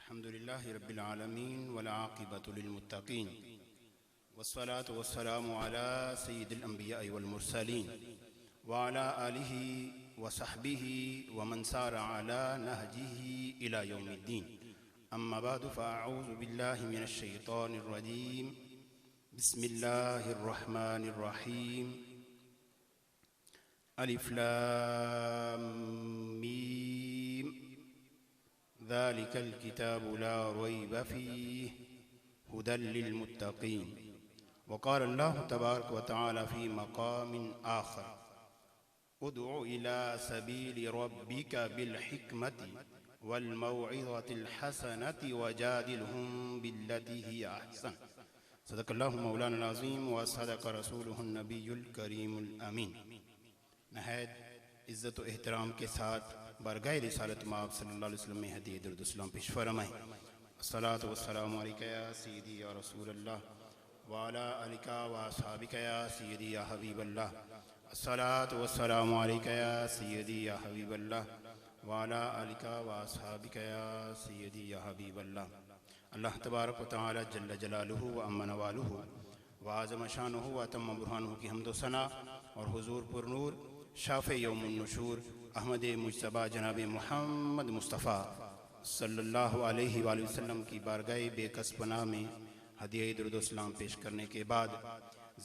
अल्हम्दुलिल्लाहि रब्बिल आलमीन वल आक़िबतु लिल मुत्तक़ीन वस्सलातु वस्सलामु अला सय्यिदिल अंबिया'i वल मुरसलीन व अला आलिहि व सहबिहि व मन सारा अला नहजिहि इला यौमिद्दीन। अम्मा बअदु फ़अऊज़ु बिल्लाहि मिनश शैतानिर रजीम। बिस्मिल्लाहिर रहमानिर रहीम। अलिफ लाम मीम ज़ालिकल किताबु ला रैब फ़ीहि हुदल लिल मुत्तक़ीन। वक़ाल अल्लाहु तबारक व तआला फ़ी मक़ामिन आख़र उदउ इला सबीलि रब्बिका बिल हिकमति वल मौइज़तिल हसनति वजादिलहुम बिल्लती हिय अहसन। सदक़ल्लाहु मौलाना अज़ीम व सदक़ रसूलुहुन नबियुल करीमुल अमीन। नहायत इज़्ज़त व एहतराम के साथ बरगाह रिसालत माब सल्लल्लाहु अलैहि वसल्लम में हदीय दुरूद व सलाम पेश फरमाएं। अस्सलातु वस्सलामु अलैका या सय्यदी या रसूलल्लाह व अला आलिका व अस्हाबिका या सय्यदी या हबीबल्लाह। अस्सलातु वस्सलामु अलैका या सय्यदी या हबीबल्लाह व अला आलिका व अस्हाबिका या सय्यदी या हबीबल्लाह। अल्लाह तबारक व तआला जल्ल जलालुहु व अम्मा नवालुहु व आज़म शानुहु व अतम्म बुरहानुहु की हम्द व सना और हुज़ूर पुरनूर शाफ़े यौमुन नुशूर अहमद मुज्तबा जनाब मोहम्मद मुस्तफ़ा सल्लल्लाहु अलैहि वसल्लम की बारगाह बेकस पनाह में हदिया दुरूद व सलाम पेश करने के बाद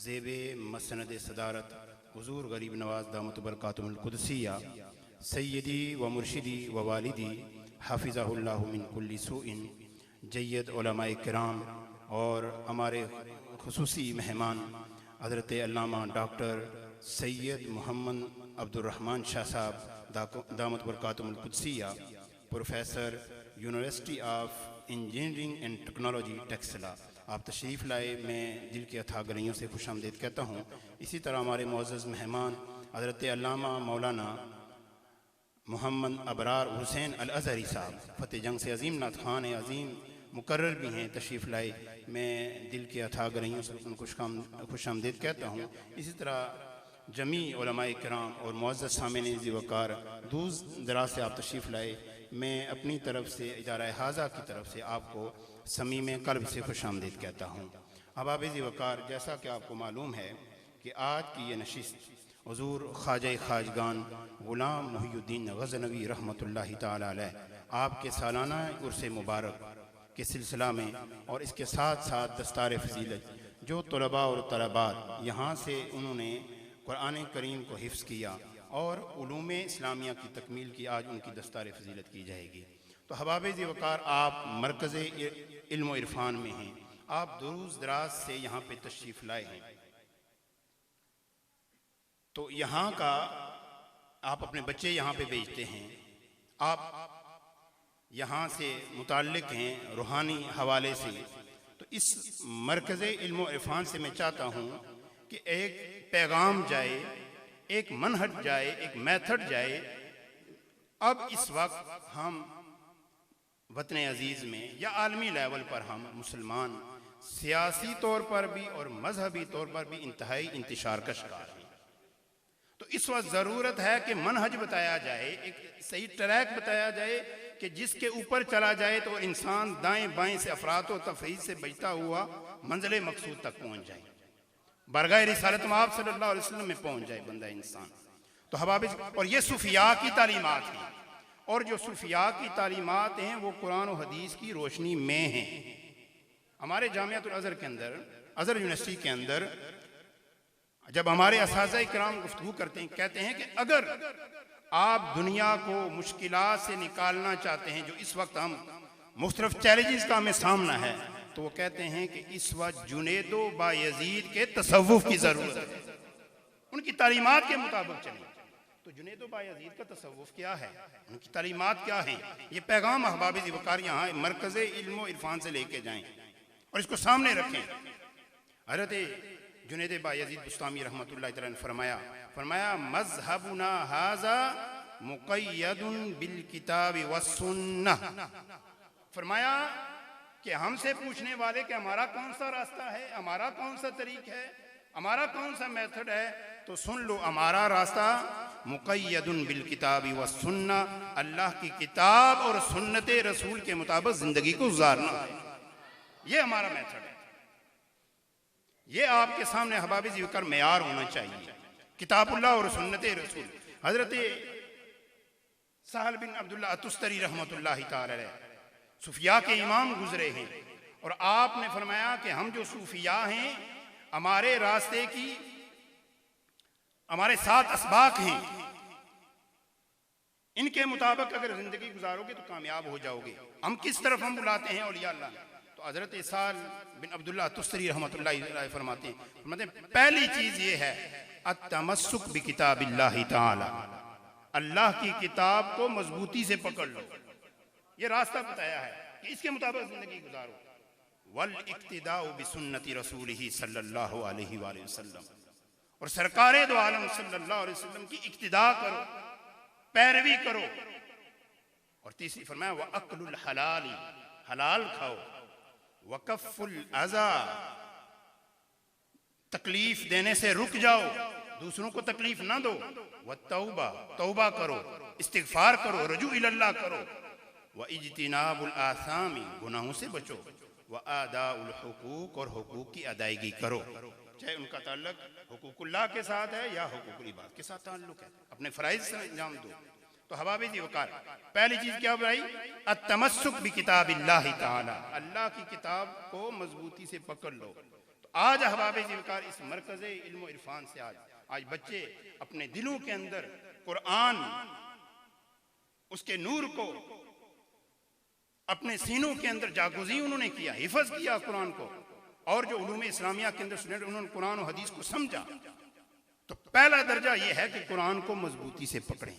ज़ेबे मसनद सदारत हुज़ूर गरीब नवाज़ दामत बरकातुहुल क़ुदसिया सय्यदी व मुर्शिदी व वालिदी हाफ़िज़हुल्लाहु मिन कुल्लि सूइन जय्यद उलमाए किराम और हमारे खुसूसी मेहमान हज़रत अल्लामा डॉक्टर सैयद मोहम्मद अब्दुर्रहमान शाह साहब दामत बरकातुहुल क़ुदसिया professor university of engineering and technology Taxila, आप तशरीफ़ लाए। मैं दिल की अथाह गलियों से खुशामदीद कहता हूँ। इसी तरह हमारे मुअज़्ज़ज़ मेहमान हज़रत अल्लामा मौलाना मोहम्मद अबरार हुसैन अल अज़हरी साहब फ़तेह जंग से अज़ीम नात ख़ान अज़ीम मुकर्रर भी हैं, तशरीफ़ लाए। मैं दिल की अथाह गलियों से उनको खुशामदीद कहता हूँ। इसी तरह जमी उलमाए किराम और मुअज़्ज़ज़ सामिनीन ज़िवकार दूर दराज से आप तशरीफ़ लाए। मैं अपनी तरफ से इदारा हाज़ा की तरफ से आपको समीम क़ल्ब से खुशामदीद कहता हूँ। अहबाब ज़िवकार, जैसा कि आपको मालूम है कि आज की ये नशिस्त हुज़ूर ख्वाजा ख्वाजगान ग़ुलाम मुहियुद्दीन ग़ज़नवी रहमतुल्लाहि तआला अलैह आपके सालाना उर्स मुबारक के सिलसिला में और इसके साथ साथ दस्तार फ़ज़ीलत जो तलबा और तलबात यहाँ से उन्होंने कुरान करीम को हिफ्ज़ किया और उलूम इस्लामिया की तकमील की, आज उनकी दस्तार फ़ज़ीलत की जाएगी। तो हबाब ज़िवकार, आप मरकज़ इल्म व इरफ़ान में हैं, आप दूर दराज से यहाँ पे तशरीफ़ लाए हैं। तो यहाँ का आप अपने बच्चे यहाँ पे भेजते हैं, आप यहाँ से मुताल्लिक़ हैं रूहानी हवाले से। तो इस मरकज़ इल्म व इरफ़ान से मैं चाहता हूँ कि एक पैगाम जाए, एक मनहज जाए, एक मेथड जाए। अब इस वक्त हम वतन अजीज़ में या आलमी लेवल पर हम मुसलमान सियासी तौर पर भी और मजहबी तौर पर भी इंतहाई इंतशार का शिकार हैं। तो इस वक्त ज़रूरत है कि मनहज बताया जाए, एक सही ट्रैक बताया जाए कि जिसके ऊपर चला जाए तो इंसान दाएं बाएं से अफरात व तफरीद से बचता हुआ मंजिल मकसूद तक पहुँच जाए, बरगाह रिसालत माब सल्लल्लाहु अलैहि वसल्लम में पहुँच जाए बंदा इंसान। तो हबाब, और ये सूफिया की तालीमात हैं, और जो सूफिया की तालीमात हैं वो कुरान और हदीस की रोशनी में हैं। हमारे जामियातुल अज़हर के अंदर, अज़हर यूनिवर्सिटी के अंदर जब हमारे असातिज़ा किराम गुफ्तगू करते हैं, कहते हैं कि अगर आप दुनिया को मुश्किलात से निकालना चाहते हैं, जो इस वक्त हम मुख्तलिफ चैलेंजेस का हमें सामना है, तो वो कहते हैं कि इस वक्त जुनैद बायज़ीद के तसव्वुफ़ की ज़रूरत है, उनकी तालीमात के मुताबिक चलें। तो जुनैद बायज़ीद का तसव्वुफ़ क्या है, उनकी तालीमात क्या है, ये पैगाम अहबाब ज़िवकार यहाँ मरकज़ इल्म व इरफ़ान से लेके जाएँ और इसको सामने रखें। हज़रत जुनैद बायज़ीद बुस्तामी रहमतुल्लाहि तआला ने फरमाया मज़हबुना हाज़ा मुक़य्यदुन बिल किताबि व सुन्नह। फरमाया कि हमसे पूछने वाले कि हमारा कौन सा रास्ता है, हमारा कौन सा तरीक़ है, हमारा कौन सा मेथड है, तो सुन लो, हमारा रास्ता मुक़य्यदुन बिल किताबी व सुन्ना, अल्लाह की किताब और सुन्नत रसूल के मुताबिक जिंदगी को गुजारना है। ये हमारा मेथड है। ये आपके सामने हबाबिज़ ज़िक्र मेयार होना चाहिए, किताबुल्लाह और सुन्नत रसूल। हजरत सहल बिन अब्दुल्ला अतुस्तरी रहमतुल्लाहि तआला अलैह सूफिया के इमाम गुजरे हैं, और आपने फरमाया कि हम जो सूफिया हैं, हमारे रास्ते की हमारे 7 असबाक हैं, इनके मुताबिक अगर जिंदगी गुजारोगे तो कामयाब हो जाओगे। हम किस तरफ हम बुलाते हैं औलिया अल्लाह? तो हजरत सहल बिन अब्दुल्ला तुस्तरी रहमतुल्लाहि अलैह फरमाते हैं पहली चीज ये है अत-तमस्सुक बि किताबिल्लाहि तआला, अल्लाह की किताब को मजबूती से पकड़ लो। ये रास्ता बताया है कि इसके मुताबिक जिंदगी गुजारो। वल इक्तिदाउ बि सुन्नति रसूलिही सल्लल्लाहु अलैहि वसल्लम, और सरकारे दो आलम सल्लल्लाहु अलैहि वसल्लम की इक्तिदा करो, पैरवी करो। और तीसरी फरमाया व अक्लुल हलाली, हलाल खाओ, वकफ़ुल अज़ा, तकलीफ देने से रुक जाओ, दूसरों को तकलीफ ना दो। व तौबा, तौबा करो, इस्तिग़फ़ार करो, रजू इल्लल्लाह करो। व इज्तिनाबुल आसामी, गुनाहों से बचो। व अदाउल हुकूक, और हुकूक की अदायगी करो, चाहे उनका ताल्लुक हुकूकुल्लाह के साथ है या हुकूकुल इबाद के साथ ताल्लुक है, अपने फ़राइज़ से अंजाम दो। तो हबाबिज़ वक़ार पहली चीज़ क्या भाई? अत-तमस्सुक बि किताबिल्लाहि तआला, अल्लाह की किताब को मजबूती से पकड़ लो। तो आज हबाबिज़ वक़ार इस मरकज़े इल्म व इरफान से आज बच्चे अपने दिलों के अंदर कुरान, उसके नूर को अपने सीनों के अंदर जागुज़ी उन्होंने किया, हिफ़्ज़ किया कुरान को, और जो उलूम इस्लामिया के अंदर स्टूडेंट उन्होंने कुरान और हदीस को समझा। तो पहला दर्जा यह है कि कुरान को मजबूती से पकड़ें।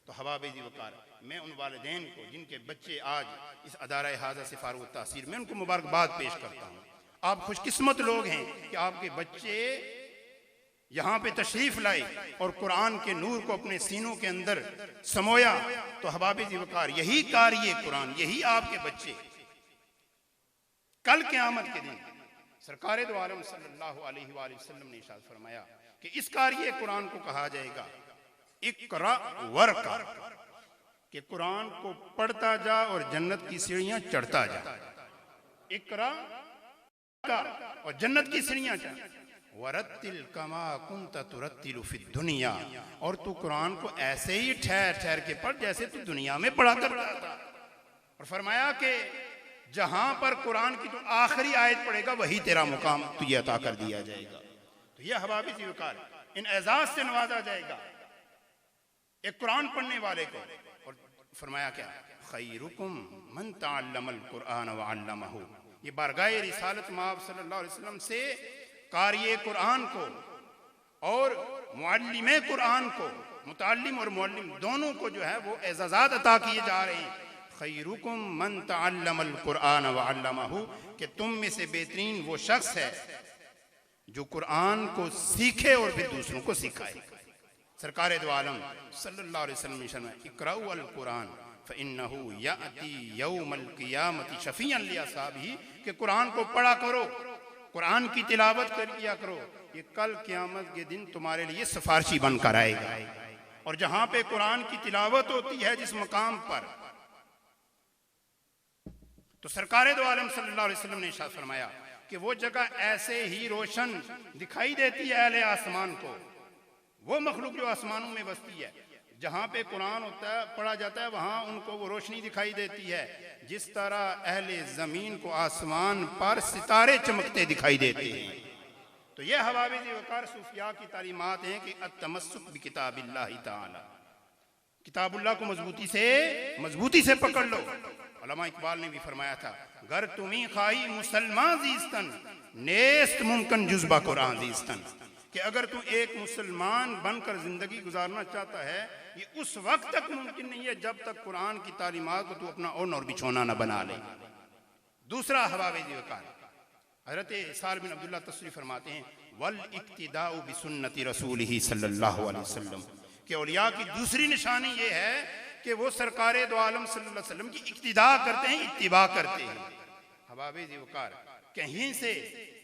तो हबाबिज़ वक़ार मैं उन वालिदैन को जिनके बच्चे आज इस अदारा हाज़ा से फारुग़ तासीर, मैं उनको मुबारकबाद पेश करता हूँ। आप खुशकिस्मत लोग हैं कि आपके बच्चे यहाँ पे तशरीफ लाए और कुरान के नूर को अपने सीनों के अंदर समोया। तो हबाबिज़ वक़ार यही कार्य कुरान, यही आपके बच्चे कल क़यामत के दिन सरकारे दो आलम सल्लल्लाहु अलैहि वसल्लम ने इरशाद फरमाया कि इस कार्य कुरान को कहा जाएगा इक़रा वर्क़ा, कि कुरान को पढ़ता जा और जन्नत की सीढ़ियां चढ़ता जा। इक़रा और जन्नत की सीढ़ियां चढ़। वरत्तिल कमा कुंत तुरत्तिलु फिद दुनिया, और तू कुरान को ऐसे ही ठहर ठहर के पढ़ जैसे तू दुनिया में पढ़ा करता था। और फरमाया कि जहां पर कुरान की तो आखिरी आयत पढ़ेगा वही तेरा मुकाम तुझे अता कर दिया जाएगा। तो यह हबाबिज़ वक़ार इन एजाज से नवाजा जाएगा एक कुरान पढ़ने वाले को। और फरमाया क्या? खैरुकुम मन तअल्लमल कुरान व अल्लमहु, ये बारगाह रिसालत माब सल्लल्लाहु अलैहि वसल्लम से कार्य कुरान को और मुअल्लिमे कुरान को, मुतअल्लिम और मुअल्लिम दोनों को जो है वो एजाज़ात अता किए जा रहे हैं। खैरुकुम मन तअल्लमल कुरान व अल्लमहु, कि तुम में से बेहतरीन वो शख्स है जो कुरान को सीखे और फिर दूसरों को सिखाए। सरकारे दो आलम सल्लल्लाहु अलैहि वसल्लम ने इक़राउ अल कुरान फ़इन्नहु याती यौमल क़ियामति शफ़ीअन लिअस्हाबिही, कि कुरान को पढ़ा करो, कुरान की तिलावत किया करो, ये कल क़यामत के दिन तुम्हारे लिए सिफारशी बनकर आएगा। और जहां पे कुरान की तिलावत होती है जिस मकाम पर, तो सरकारे दो आलम सल्लल्लाहु अलैहि वसल्लम ने इरशाद फरमाया कि वो जगह ऐसे ही रोशन दिखाई देती है अहले आसमान को, वो मखलूक जो आसमानों में बसती है, जहाँ पे कुरान होता है पढ़ा जाता है वहाँ उनको वो रोशनी दिखाई देती है, जिस तरह अहले ज़मीन को आसमान पर सितारे चमकते दिखाई देते हैं। तो ये हवाबिज़ वक़ार सूफिया की तालीमात हैं कि अत-तमस्सुक बि किताबिल्लाहि ताला, किताबुल्लाह को मजबूती से पकड़ लो। उलमा इकबाल ने भी फरमाया था, गर तुम्ही खाई मुसलमान जीस्तन नेस्त मुमकिन जुज़्बा कुरान जीस्तन, कि अगर तू एक मुसलमान बनकर जिंदगी गुजारना चाहता है, ये उस वक्त तक मुमकिन नहीं है जब तक कुरान की तालीमात को तू अपना ओन और बिछौना न बना ले। दूसरा हवाबिज़ वक़ार हज़रत साल बिन अब्दुल्ला तस्रीफ़ फरमाते हैं, वल इक्तिदाउ बि सुन्नति रसूलिही सल्लल्लाहु अलैहि वसल्लम, कि औलिया की दूसरी निशानी ये है कि वो सरकारे दो आलम सल्लल्लाहु अलैहि वसल्लम की इक्तिदा करते हैं, इत्तिबा करते हैं। हवाबिज़ वक़ार कहीं से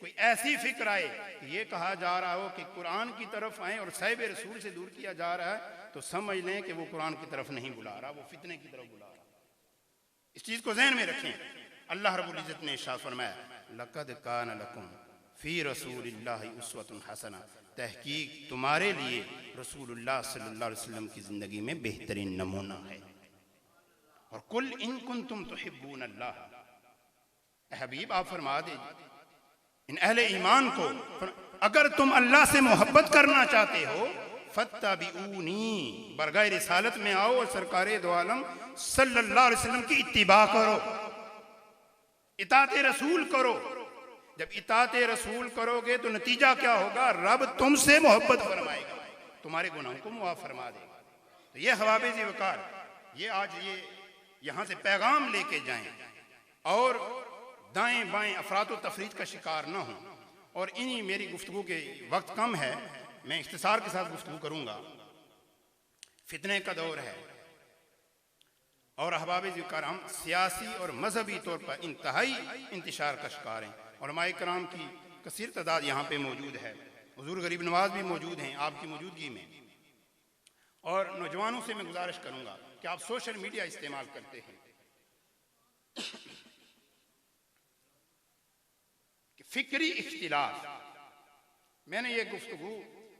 कोई ऐसी फिक्र आए कि ये कहा जा रहा हो कि कुरान की तरफ आए और साहिब रसूल से दूर किया जा रहा है, तो समझ लें कि वो कुरान की तरफ नहीं बुला रहा, वो फितने की तरफ बुला रहा। इस चीज को ज़हन में रखें। अल्लाह रब्बुल इज्जत ने इरशाद फरमाया, लक़द कान लकुम फ़ी रसूलिल्लाहि उस्वतुन हसना, तहकीक तुम्हारे लिए रसूलुल्लाह सल्लल्लाहु अलैहि वसल्लम की जिंदगी में बेहतरीन नमूना है। और कुल इन कुंतुम तुहिब्बून अल्लाह, हबीब आप फरमा दीजिए इन अहले ईमान को, अगर तुम अल्लाह से मोहब्बत करना चाहते हो फत्तबिऊनी, बरगाह रिसालत में आओ और सरकारे दो आलम सल्लल्लाहु अलैहि वसल्लम की इत्तिबा करो, इताते रसूल करो। जब इताते रसूल करोगे तो नतीजा क्या होगा? रब तुमसे मोहब्बत फरमाएगा, तुम्हारे गुनाहों को मुआफ फरमा देगा। तो ये हवाबिज़ वकार, ये आज ये यहाँ से पैगाम लेके जाएं और दाएं बाएं अफरात व तफरीत का शिकार ना हो। और इन्हीं, मेरी गुफ्तगू के वक्त कम है, मैं इख्तिसार के साथ गुफ्तगू करूँगा। फितने का दौर है और अहबाब वकार हम सियासी और मजहबी तौर पर इंतहाई इंतशार का शिकार हैं। उलमाए कराम की कसीर तादाद यहाँ पे मौजूद है, हुजूर गरीब नवाज भी मौजूद हैं आपकी मौजूदगी में। और नौजवानों से मैं गुजारिश करूँगा कि आप सोशल मीडिया इस्तेमाल करते हैं कि फिक्री इख्तिलाफ, मैंने ये गुफ्तगू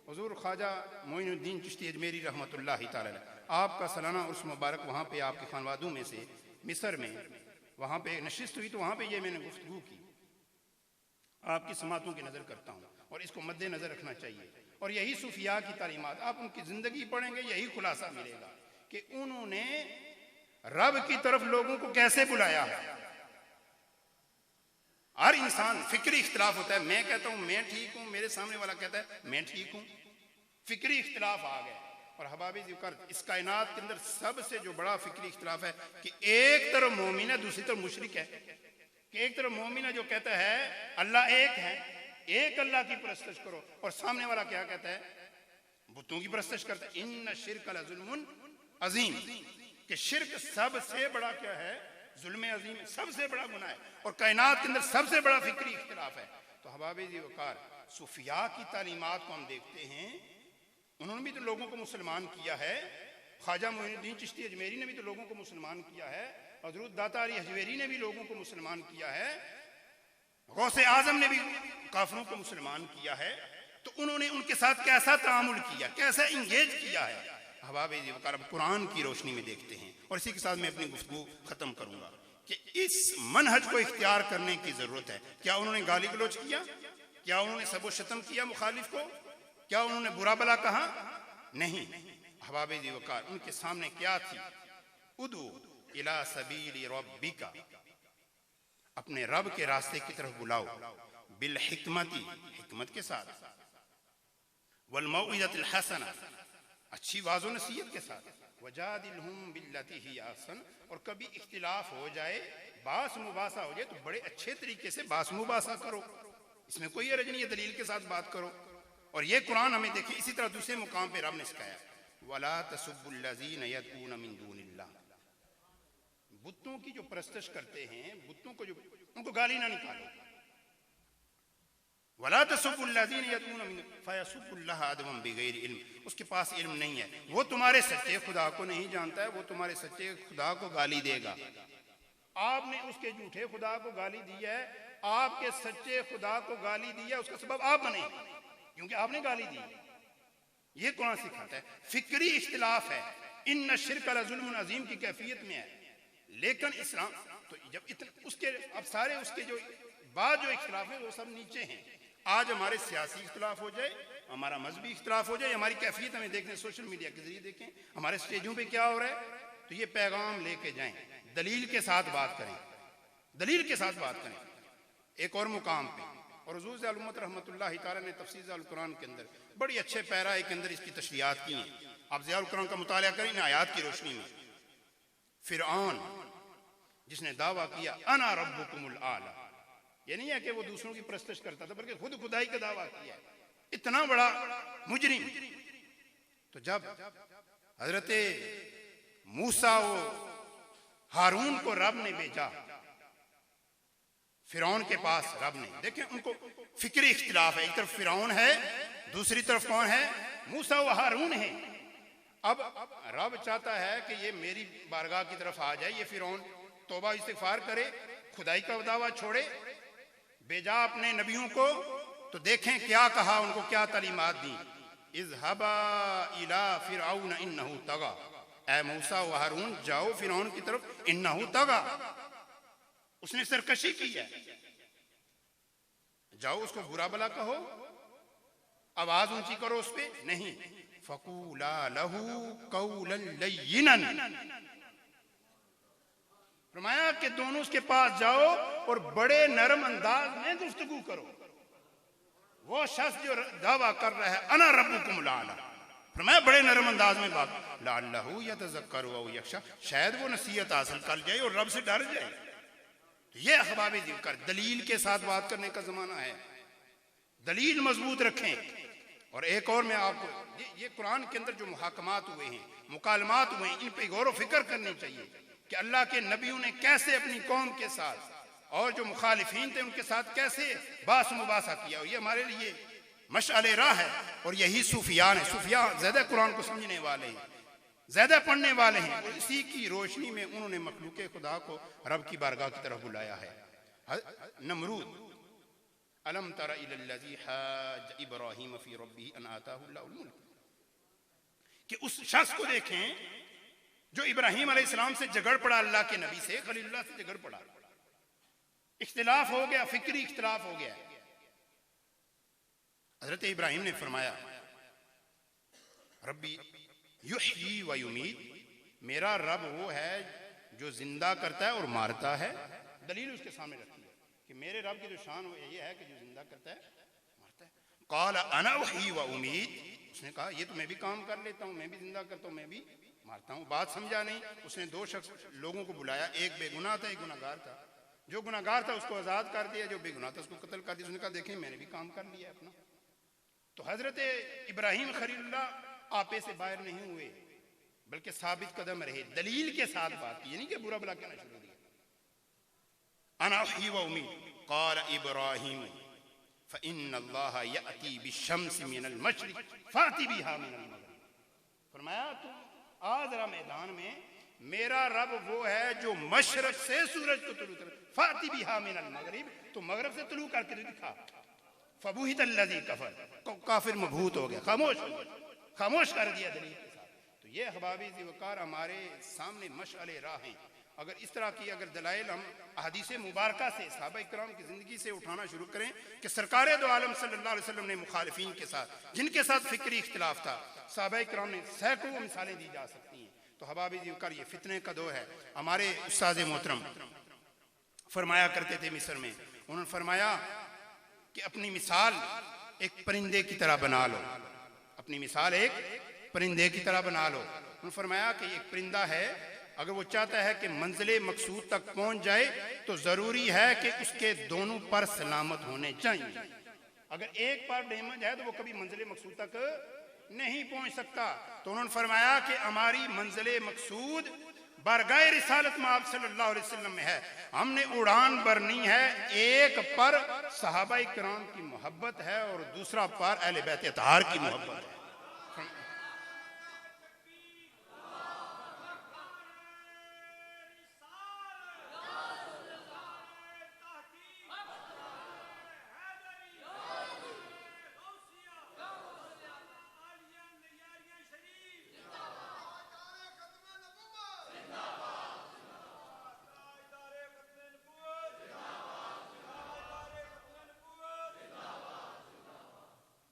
हुजूर ख्वाजा मोइनुद्दीन चिश्ती अजमेरी रहमतुल्लाहि तआला अलैह, आपका सालाना उर्स मुबारक वहाँ पे आपके खानवादों में से मिस्र में वहाँ पे नशिस्त हुई, तो वहाँ पे ये मैंने गुफ्तगू की। आपकी समातों की नज़र करता हूँ और इसको मद्देनज़र रखना चाहिए। और यही सूफिया की तालीमात, आप उनकी ज़िंदगी पढ़ेंगे यही खुलासा मिलेगा कि उन्होंने रब की तरफ लोगों को कैसे बुलाया है। हर इंसान, फिक्री इख्तिलाफ होता है, मैं कहता हूँ मैं ठीक हूँ, मेरे सामने वाला कहता है मैं ठीक हूँ, फिक्री इख्तिलाफ आ गया। और हबाबीज़ वकार, इस कायनात के अंदर सबसे जो बड़ा फिक्री इख्तिलाफ है कि एक तरफ मोमिन है, दूसरी तरफ मुशरिक है। कि एक तरफ मोमिन है जो कहता है अल्लाह एक है, एक अल्लाह की परस्तिश करो, और सामने वाला क्या कहता है? बुतों की परस्तिश करता है। इन्ना शिर्क लजुल्मुन अजीम, कि शिर्क सबसे बड़ा क्या है? जुल्म अजीम, सबसे बड़ा गुनाह है और कायनात के अंदर सबसे बड़ा फिक्री इख्तिलाफ है। तो हबाबीज़ वकार, सूफिया की तालीमात को हम देखते हैं, उन्होंने भी तो लोगों को मुसलमान किया है। ख्वाजा मोइनुद्दीन चिश्ती अजमेरी ने भी तो लोगों को मुसलमान किया है। हज़रत दाता अली हजवेरी ने भी लोगों को मुसलमान किया है। गौसे आजम ने भी काफिरों को मुसलमान किया है। तो उन्होंने उनके साथ कैसा तामुल किया, कैसा इंगेज किया है? हबाबीज़ वकार, अब कुरान की रोशनी में देखते हैं। और इसी के साथ मैं अपनी गुफ्तगू खत्म करूंगा कि इस मनहज को इख्तियार करने की जरूरत है। क्या उन्होंने गाली गलौज किया? क्या उन्होंने सबो शतम किया मुखालिफ को? क्या उन्होंने बुरा भला कहा? नहीं। हबाबीज़ वकार, उनके सामने क्या थी? उदू इला सबीली रब्बिका, अपने रब के रास्ते की तरफ बुलाओ, बिल हिकमती, हिकमत के साथ, वल मौइज़तिल हसना, अच्छी वाज़ो नसीहत के साथ, वजादिलहुम बिल्लती ही आसन, और कभी इख्तिलाफ हो जाए, बास मुबासा हो जाए तो बड़े अच्छे तरीके से बास मुबासा करो, इसमें कोई हर्ज नहीं है, दलील के साथ बात करो। और ये कुरान हमें देखिए इसी तरह दूसरे मुकाम पे रब ने सिखाया, वला तसुब्बुल्लज़ीन यदऊन मिन दूनिल्लाह, बुतों की जो परस्तिश करते हैं, बुतों को जो, उनको गाली ना निकालो। वला तसुब्बुल्लज़ीन यदऊन मिन फयसुब्बुल्लाह अदवन बिगैर इल्म, उसके पास इल्म नहीं है, वो तुम्हारे सच्चे खुदा को नहीं जानता है, वो तुम्हारे सच्चे खुदा को गाली देगा। आपने उसके झूठे खुदा को गाली दी है, आपके सच्चे खुदा को गाली दी है, उसका सबब आप बने क्योंकि आपने गाली दी। ये कुरान सिखाता है। फिक्री इख्तिलाफ है, इन्ना शिर्क लजुल्मुन अजीम की कैफियत में है। लेकिन इस्लाम तो जब इतने उसके अब सारे उसके जो बाद जो इख्तिलाफ है वो सब नीचे हैं। आज हमारे सियासी इख्तिलाफ हो जाए, हमारा मजहबी इख्तिलाफ हो जाए, हमारी कैफियत हमें देखने सोशल मीडिया के जरिए देखें, हमारे स्टेजों पे क्या हो रहा है, तो ये पैगाम लेके जाएं, दलील के साथ बात करें, दलील के साथ बात करें। एक और मुकाम पे, और हुज़ूर ज़ाल उम्मत रहमतुल्लाहि तआला ने तफसीर ज़ाल कुरान के अंदर बड़ी अच्छे पैरा के अंदर इसकी तशरीहात की हैं। आप ज़ियाउल कुरान का मुताला करें इन आयात की रोशनी में। फिरऔन जिसने दावा किया अना रब्बुकुमुल आला, ये नहीं है कि वो दूसरों की परस्तिश करता था, बल्कि खुद खुदाई का दावा किया, इतना बड़ा मुजरिम। तो जब हजरत मूसा व हारून को रब ने भेजा, फिरौन के पास रब ने, देखें उनको फिक्री इख्तिलाफ है, एक तरफ फिरौन है, दूसरी तरफ कौन है, मूसा व हारून है। अब रब चाहता है कि ये मेरी बारगाह की तरफ आ जाए, ये फिरौन तौबा इस्तिगफार करे, खुदाई का दावा छोड़े, भेजा अपने नबियों को, तो देखें क्या कहा, उनको क्या तालीमात दी, इज़हबा इला फिरऔन इन्नहु तगा, ऐ मूसा व हारून जाओ फिरौन की तरफ, इन्नहु तगा, उसने सरकशी की है, जाओ उसको बुरा भला कहो, आवाज ऊंची करो उस पे नहीं, फकूला लहू कौलन लय्यिनन, फरमाया कि दोनों उसके पास जाओ और बड़े नरम अंदाज में गुफ्तगू करो। वो शख्स जो दावा कर रहा है अना रब्बुकुम लाला, फरमाया बड़े नरम अंदाज में बात, लअल्लहु यतज़क्करु औ यख्शा, शायद वो नसीहत हासिल कर जाए और रब से डर जाए। तो ये अहबाब ज़िक्र, दलील के साथ बात करने का जमाना है, दलील मजबूत रखें। और एक और मैं आपको ये कुरान के अंदर जो मुहाकमात हुए हैं, मुकालमात हुए हैं, इन पे गौर व फिक्र करनी चाहिए कि अल्लाह के नबियों ने कैसे अपनी कौम के साथ और जो मुखालिफीन थे उनके साथ कैसे बास मुबासा किया। ये हमारे लिए मशअले राह है और यही सूफियान है। सूफिया ज्यादा कुरान को समझने वाले हैं, ज्यादा पढ़ने वाले हैं, और इसी की रोशनी में उन्होंने मखलूक खुदा को रब की बारगाह की तरफ बुलाया है। नमरूद, अलम तरा इलल्लज़ी हाज इब्राहीम फी रब्बिही अन आताहुल्लाहुल मुल्क, कि उस शख्स को देखें जो इब्राहीम अलैहिस्सलाम से झगड़ पड़ा, अल्लाह के नबी से, खलीलुल्लाह से झगड़ पड़ा, इख्तिलाफ हो गया, फिक्री इख्तिलाफ हो गया। हजरत इब्राहीम ने फरमाया रब्बी युहयी व युमीत, मेरा रब वो है जो जिंदा करता है और मारता है। दलील उसके सामने रखी है कि मेरे रब की जो शान ये है कि जो जिंदा करता है मारता है। क़ाल अना उहयी व उमीत, उसने कहा ये तो मैं भी काम कर लेता हूँ, मैं भी जिंदा करता हूँ, मैं भी मारता हूँ। बात समझा नहीं। उसने दो शख्स लोगों को बुलाया, एक बेगुनाह था, एक गुनाहगार था। जो गुनाहगार था उसको आजाद कर दिया, जो बेगुनाह था उसको कत्ल कर दिया। उसने कहा देखें मैंने भी काम कर लिया अपना। तो हजरत इब्राहीम खलीलुल्लाह आपे से बाहर नहीं हुए, बल्कि साबित कदम रहे, दलील के साथ बात की, यानी कि बुरा भला कहना शुरू किया। अना उहयी व उमीत, क़ाल इब्राहीम फ़इन्नल्लाह यअती बिश्शम्सि मिनल मशरिक़ फ़अति बिहा मिनल मग़रिब, फरमाया तुम आ जरा मैदान में, मेरा रब वो है जो मशरक से सूरज को तुलू कर, फ़अति बिहा मिनल मग़रिब, तो मगरब से तुलू करके दिखा। फ़बुहितल्लज़ी कफ़र, काफिर मबहूत हो गया, खामोश हो गया, खामोश कर दिया दलील के साथ। तो ये अहबाबी ज़िवकार हमारे सामने मशअले राह हैं। अगर इस तरह की अगर दलाइल हम अहदीस मुबारका से, सहाबा इकराम की ज़िंदगी से उठाना शुरू करें कि सरकार दो आलम सल्लल्लाहु अलैहि वसल्लम ने मुखालिफिन के साथ, जिनके साथ फिक्री इख्तिलाफ था, सहाबा इकराम ने सैकड़ों मिसालें दी जा सकती हैं। तो अहबाबी ज़िवकार ये फितने का दौर है। हमारे उस्ताद मोहतरम फरमाया करते थे मिस्र में, उन्होंने फरमाया कि अपनी मिसाल एक परिंदे की तरह बना लो, अपनी मिसाल एक परिंदे की तरह बना लो। उन्होंने फरमाया कि एक परिंदा है, अगर वो चाहता है कि मंजिले मकसूद तक पहुंच जाए तो जरूरी है कि उसके दोनों पर सलामत होने चाहिए। अगर एक पर डैमेज है तो वो कभी मंजिले मकसूद तक नहीं पहुंच सकता। तो उन्होंने फरमाया कि हमारी मंजिले मकसूद बारगाह रिसालत में आप सल्लल्लाहु अलैहि वसल्लम में है, हमने उड़ान भरनी है। एक पर सहाबा किराम की मोहब्बत है और दूसरा पर अहले बैत अतहार की मोहब्बत है।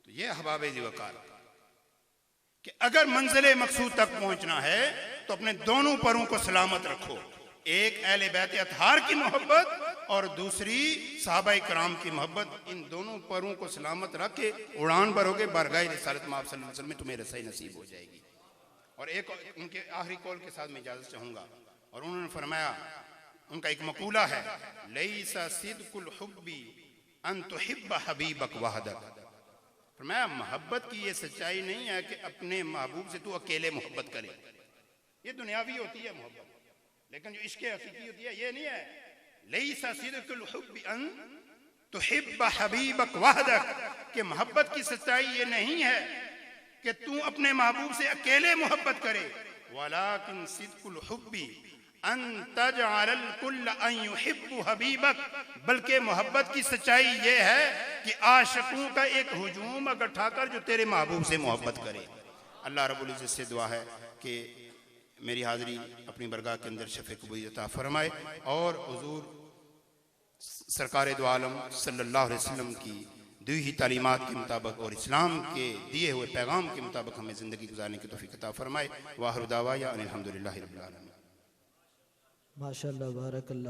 ये अहबाब ज़िवकार कि अगर मंजिले मकसूद तक पहुंचना है तो अपने दोनों परों को सलामत रखो, एक अहले बैत अतहार की मोहब्बत और दूसरी सहाबा किराम की मोहब्बत। इन दोनों परों को सलामत रख के उड़ान भरोगे, बारगाह रिसालत में आप सल्लल्लाहु अलैहि वसल्लम में तुम्हें रसाई नसीब हो जाएगी। और एक उनके आखिरी कौल के साथ मैं इजाजत चाहूंगा। और उन्होंने फरमाया, उनका एक मकूला है, लैसा सिद्कुल हुब्बी अन तुहिब्ब हबीबक वहदक, फरमाया मोहब्बत की ये सच्चाई नहीं है कि अपने महबूब से तू अकेले मोहब्बत करे। ये दुनियावी होती है मोहब्बत, लेकिन जो इश्क़ हकीकी होती है ये नहीं है। लैसा सिद्कुल हुब्बि अन तुहिब्ब हबीबक वहदक, कि मोहब्बत की सच्चाई ये नहीं है कि तू अपने महबूब से अकेले मोहब्बत करे, वलाकिन सिद्कुल हुब्बि अन तजअल कुल्ल अन युहिब्बु हबीबक, बल्कि मोहब्बत की सच्चाई ये है कि आशिकों का एक हुजूम इकट्ठा कर जो तेरे महबूब से मोहब्बत करे। अल्लाह रब्बुल इज्जत से दुआ है कि मेरी हाज़िरी अपनी बरगाह के अंदर शफ़े कबूलियत अता फरमाए और हुज़ूर सरकार दो आलम सल्लल्लाहु अलैहि वसल्लम की दी हुई तालीमात के मुताबिक और इस्लाम के दिए हुए पैगाम के मुताबिक हमें ज़िंदगी गुजारने की तौफ़ीक़ अता फरमाए। वाहिर दावा या अनिल हम्दुलिल्लाहि रब्बिल आलमीन। माशाअल्लाह, बारकल्लाह।